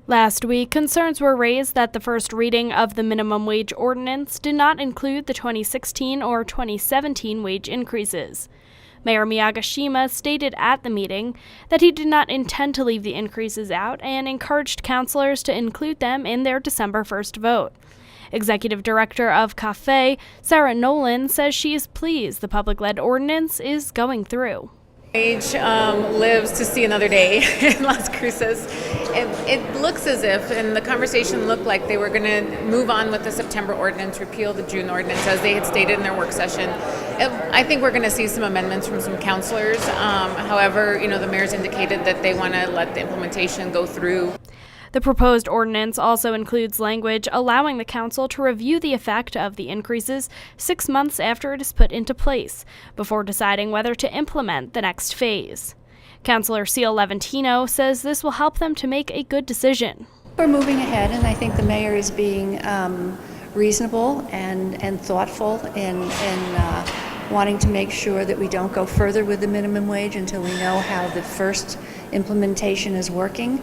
Last week, concerns were raised that the first reading of the minimum wage ordinance did not include the 2016 or 2017 wage increases. Mayor Miyagishima stated at the meeting that he did not intend to leave the increases out and encouraged councilors to include them in their December 1st vote. Executive Director of Café, Nolan, says she is pleased the public-led ordinance is going through. Wage lives to see another day in Las Cruces. It looks as if, and the conversation looked like they were going to move on with the September ordinance, repeal the June ordinance, as they had stated in their work session. I think we're going to see some amendments from some councilors. However, the mayor's indicated that they want to let the implementation go through. The proposed ordinance also includes language allowing the council to review the effect of the increases 6 months after it is put into place, before deciding whether to implement the next phase. Councilor Levantino says this will help them to make a good decision. We're moving ahead, and I think the mayor is being reasonable and thoughtful in wanting to make sure that we don't go further with the minimum wage until we know how the first implementation is working.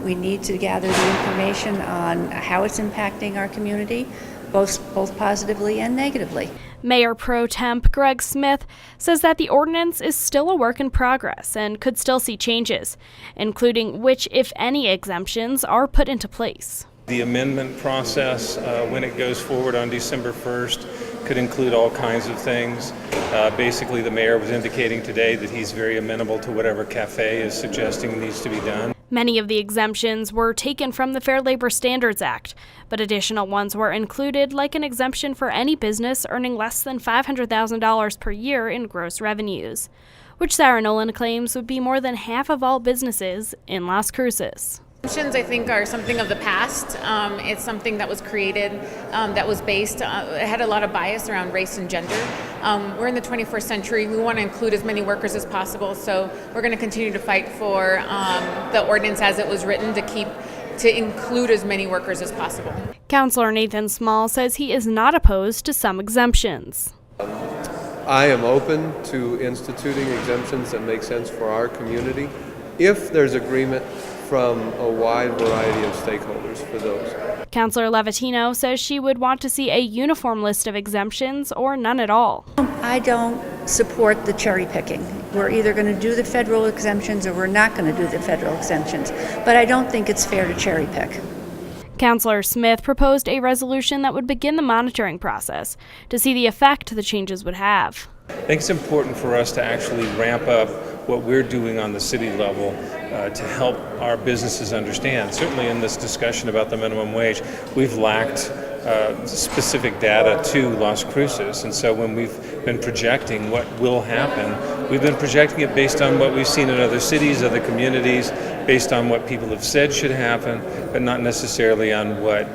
We need to gather the information on how it's impacting our community, both positively and negatively. Mayor Pro Temp Greg Smith says that the ordinance is still a work in progress and could still see changes, including which, if any, exemptions are put into place. The amendment process, when it goes forward on December 1st, could include all kinds of things. Basically, the mayor was indicating today that he's very amenable to whatever Café is suggesting needs to be done. Many of the exemptions were taken from the Fair Labor Standards Act, but additional ones were included, like an exemption for any business earning less than $500,000 per year in gross revenues, which Nolan claims would be more than half of all businesses in Las Cruces. Exemptions, I think, are something of the past. It's something that was created, that was based, it had a lot of bias around race and gender. We're in the 21st century. We want to include as many workers as possible, so we're going to continue to fight for the ordinance as it was written to include as many workers as possible. Councilor Nathan Small says he is not opposed to some exemptions. I am open to instituting exemptions that make sense for our community if there's agreement from a wide variety of stakeholders for those. Councilor Levantino says she would want to see a uniform list of exemptions or none at all. I don't support the cherry picking. We're either going to do the federal exemptions or we're not going to do the federal exemptions. But I don't think it's fair to cherry pick. Councilor Smith proposed a resolution that would begin the monitoring process to see the effect the changes would have. I think it's important for us to actually ramp up what we're doing on the city level to help our businesses understand. Certainly in this discussion about the minimum wage, we've lacked specific data to Las Cruces, and so when we've been projecting what will happen, we've been projecting it based on what we've seen in other cities, other communities, based on what people have said should happen, but not necessarily on what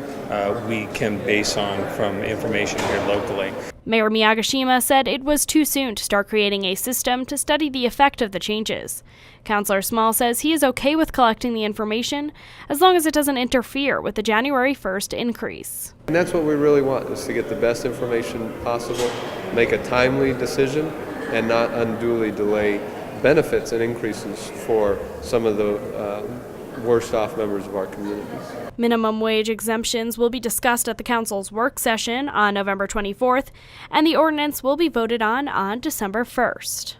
we can base on from information here locally. Mayor Miyagishima said it was too soon to start creating a system to study the effect of the changes. Councilor Small says he is okay with collecting the information as long as it doesn't interfere with the January 1st increase. And that's what we really want, is to get the best information possible, make a timely decision, and not unduly delay benefits and increases for some of the worst off members of our communities. Minimum wage exemptions will be discussed at the council's work session on November 24th, and the ordinance will be voted on December 1st.